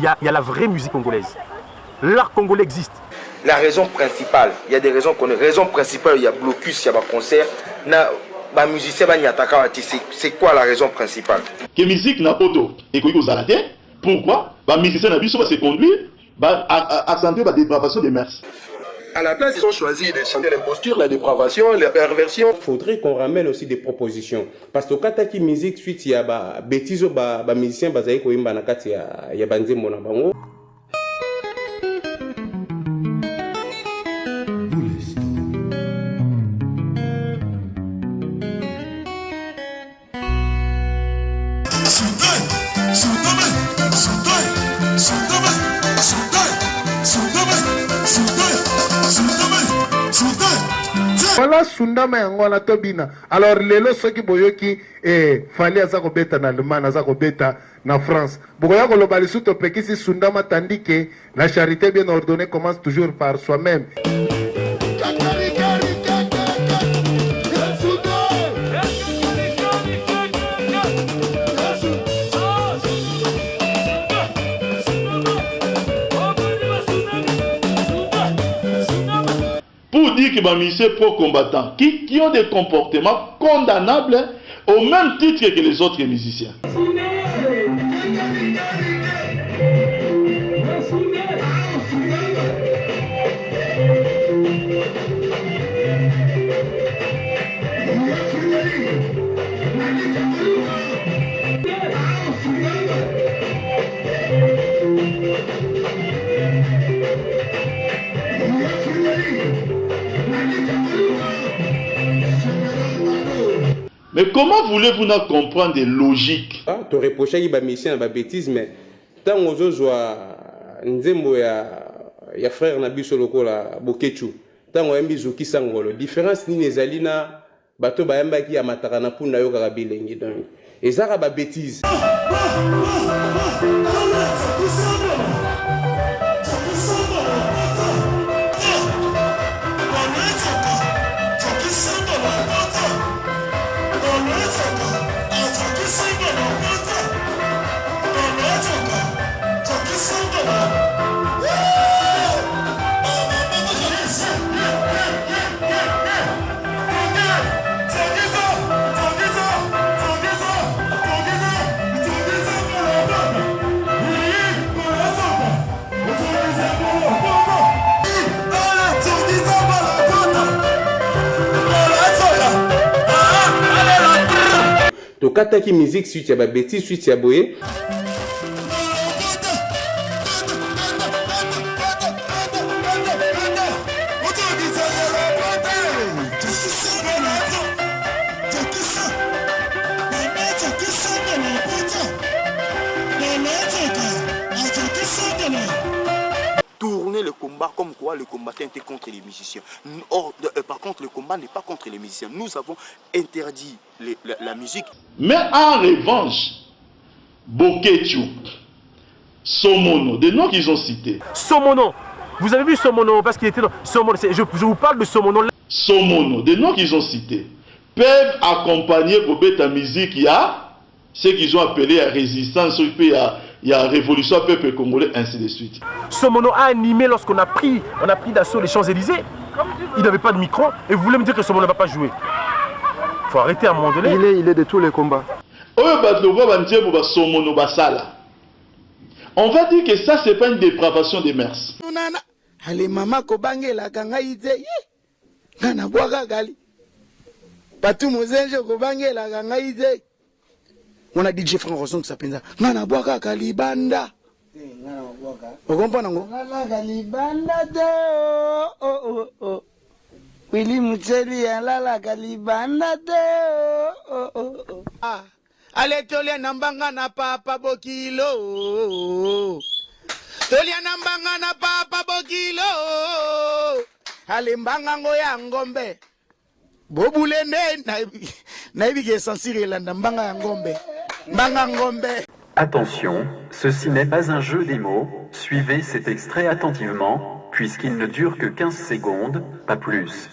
y a la vraie musique congolaise. L'art congolais existe. La raison principale, il y a des raisons qu'on a. Raison principale, il y a blocus, il y a concert. Les musiciens, c'est quoi la raison principale? Que musique n'a pas d'autre. Et qu'on a pourquoi les musiciens n'ont pas se conduire à accentuer la dépravation des mœurs. À la place, ils ont choisi de changer l'imposture, la dépravation, la perversion. Il faudrait qu'on ramène aussi des propositions. Parce que quand il y a musique, suite, il y a des bêtises, les musiciens, il y a des bango. Voilà Sundama yango tobina. Alors lelo soki boyoki fali azako beta na Allemagne azako beta na France. Boya ko lobali suto pekisi Sundama tandis que la charité bien ordonnée commence toujours par soi-même. Pour dire que les musiciens pro-combattants qui ont des comportements condamnables au même titre que les autres musiciens. Mais comment voulez-vous not comprendre des logiques? Tu reproches les musiciens des bêtises, mais tant que vous avez frère Nabiso Lokola Bokechu, tant que vous avez Sangolo, différence ni les alina, bateau bayamba qui a matarana pour nayo karabilengi donc. Et ça va bêtise. To kataki musique suite ya ba bêtise suite ya boye. Tourner le combat comme quoi le combattant était contre les musiciens. Or, par contre, le combat n'est pas contre les musiciens. Nous avons interdit la musique. Mais en revanche, Bokechu, Somono, des noms qu'ils ont cités. Somono, vous avez vu Somono parce qu'il était dans Somono. Je vous parle de Somono. Somono, des noms qu'ils ont cités, peuvent accompagner pour bêta musique. Il y a ce qu'ils ont appelé la résistance, il y a révolution peuple congolais, ainsi de suite. Somono a animé lorsqu'on a pris d'assaut les Champs-Élysées. Il n'avait pas de micro et vous voulez me dire que Somono ne va pas jouer. Il faut arrêter à un moment donné. Il est de tous les combats. On va dire que ça, c'est pas une dépravation des mœurs. Allez, maman, kobangela kangaïze. Ngana boaka gali. Patu mozenje kobangela kangaïze. On a DJ Franck Rosson qui s'appelle Ngana boaka kalibanda. Vous comprenez ngo? Ngana kalibanda de oh. Willy Muteli alala kalibanda de oh. Ah. Ale tolia nambanga na papa bokilo. Tolia nambanga na papa bokilo. Ale mbanga ngo ya ngombe. Bobulende na ibike sensire la nambanga ya ngombe. Mbanga ngombe. Attention, ceci n'est pas un jeu des mots. Suivez cet extrait attentivement, puisqu'il ne dure que 15 secondes, pas plus.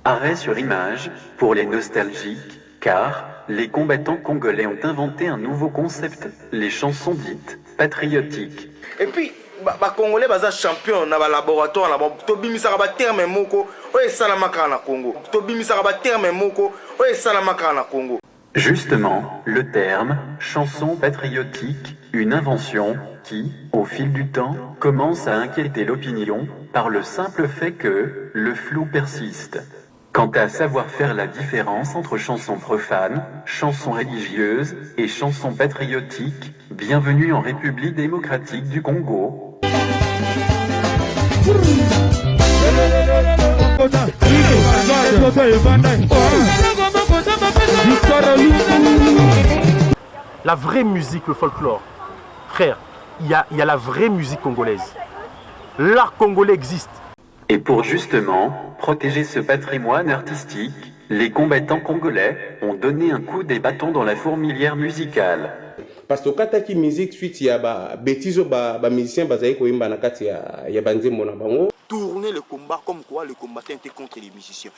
Arrêt sur image pour les nostalgiques, car les combattants congolais ont inventé un nouveau concept, les chansons dites patriotiques. Et puis, les Congolais sont champions dans le laboratoire. Ils ont un terme moko, ils sont en Congo. Ils ont un terme moko, ils sont en Congo. Justement, le terme chanson patriotique, une invention qui, au fil du temps, commence à inquiéter l'opinion par le simple fait que le flou persiste. Quant à savoir faire la différence entre chansons profanes, chansons religieuses et chansons patriotiques, bienvenue en République démocratique du Congo. La vraie musique, le folklore, frère, il y a la vraie musique congolaise. L'art congolais existe. Et pour justement protéger ce patrimoine artistique, les combattants congolais ont donné un coup des bâtons dans la fourmilière musicale. Parce que quand tu musique suite il y a bêtises ba musicien bazai ko imba na kati ya banzembo na bango. Tourner le combat comme quoi le combattant était contre les musiciens.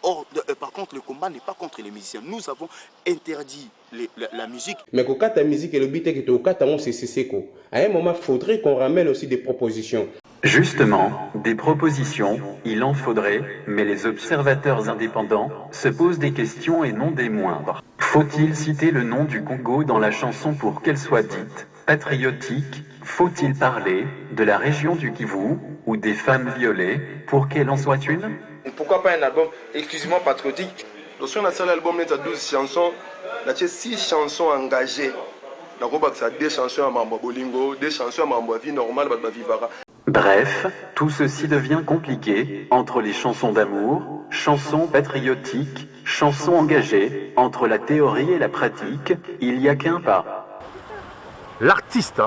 Or, par contre, le combat n'est pas contre les musiciens. Nous avons interdit la musique. Mais quand ta musique et le but est que tu as c'est quoi. À un moment, il faudrait qu'on ramène aussi des propositions. Justement, des propositions, il en faudrait, mais les observateurs indépendants se posent des questions et non des moindres. Faut-il citer le nom du Congo dans la chanson pour qu'elle soit dite patriotique? Faut-il parler de la région du Kivu ou des femmes violées pour qu'elle en soit une? Pourquoi pas un album exclusivement patriotique? Lorsqu'on a sorti l'album, il y a 12 chansons, il y a 6 chansons engagées. Il y a 2 chansons à Mambo Bolingo, 2 chansons à Mambo Vie Normale, Vivara. Bref, tout ceci devient compliqué entre les chansons d'amour, chansons patriotiques, chansons engagées. Entre la théorie et la pratique, il n'y a qu'un pas. L'artiste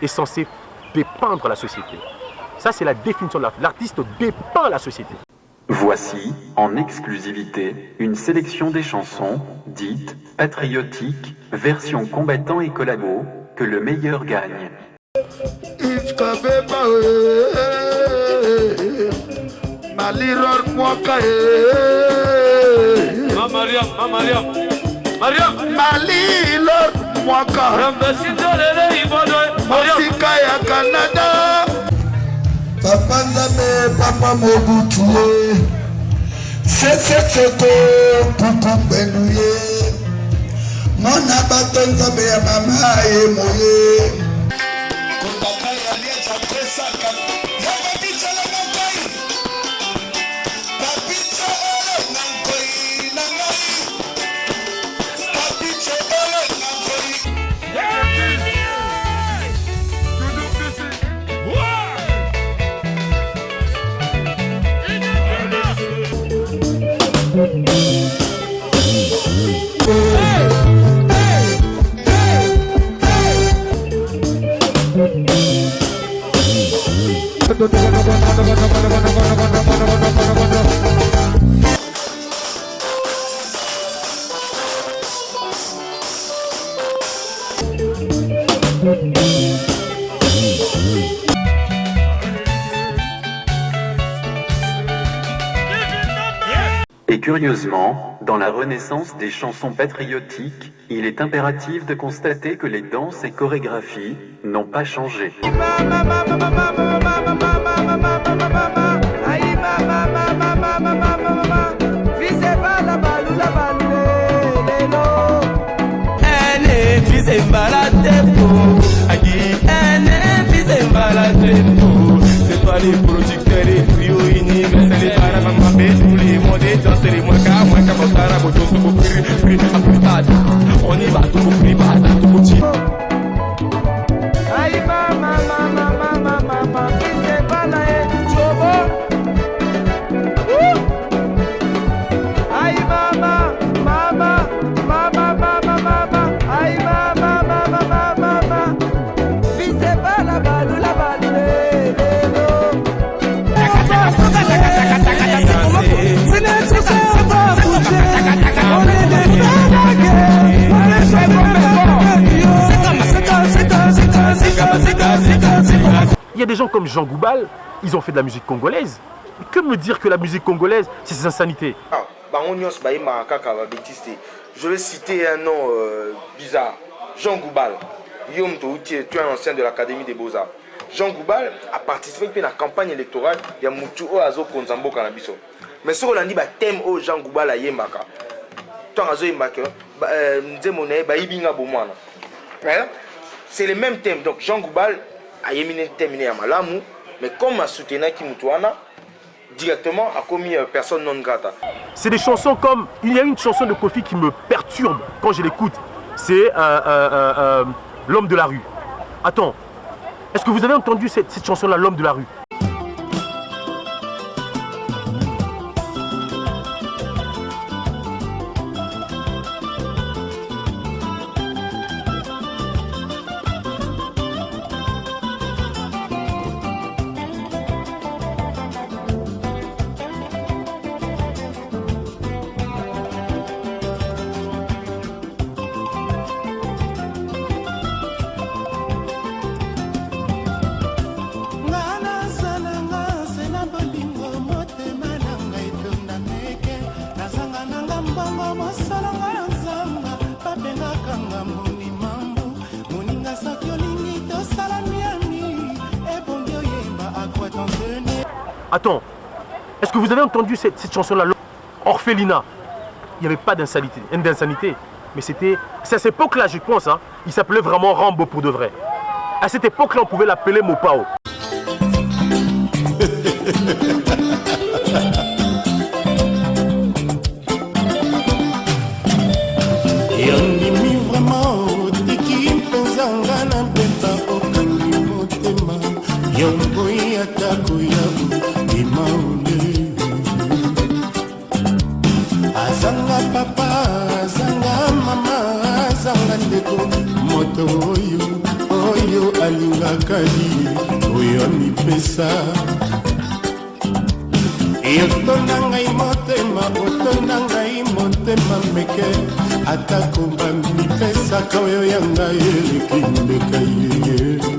est censé dépeindre la société. Ça, c'est la définition de l'artiste. L'artiste dépeint la société. Voici, en exclusivité, une sélection des chansons dites patriotiques, version combattant et collabo, que le meilleur gagne. Papa Nzambe, Papa Mobutu, c'est Seko, Pupu Benouye, mon abaton Nzambe ya mama et moye. Et curieusement, dans la renaissance des chansons patriotiques, il est impératif de constater que les danses et chorégraphies n'ont pas changé. C'est toi les producteurs, les trios universels, les paramamabés, tous les mondes, c'est les moins qu'à moins qu'à mon carabo, tout ce qu'on prie, on y va, tout le prix, pas tout le petit. Aïe, mama, c'est pas là, chobo. Aïe, mama, aïe, mama, c'est pas la balou, la balou. comme Jean Goubal, ils ont fait de la musique congolaise. Et que me dire que la musique congolaise, c'est ces insanités? Je vais citer un nom bizarre. Jean Goubal. Guillaume Touti, tu es un ancien de l'Académie des Beaux-Arts. Jean Goubal a participé à la campagne électorale. Il y a Moutou Oazo Konzambo Kanabiso. Mais ce qu'on a dit, thème au Jean Goubal a Yembaka. C'est le même thème. Donc Jean Goubal a éminé terminé à Malamou, mais comme a soutenu Kimutouana, directement a commis personne non grata. C'est des chansons comme... Il y a une chanson de Kofi qui me perturbe quand je l'écoute. C'est L'homme de la rue. Attends, est-ce que vous avez entendu cette chanson-là, L'homme de la rue? Attends, est-ce que vous avez entendu cette chanson-là, Orphelinat? Il n'y avait pas d'insanité, mais c'est à cette époque-là, je pense, hein, il s'appelait vraiment Rambo pour de vrai. À cette époque-là, on pouvait l'appeler Mopao. Azanga papa, azanga mama, azanga ndeko, moto oyo alinga kali, oyo mipesa. Yotonda ngai motema meke, atako mipesa ka oyo yanga eleki mbeka ye.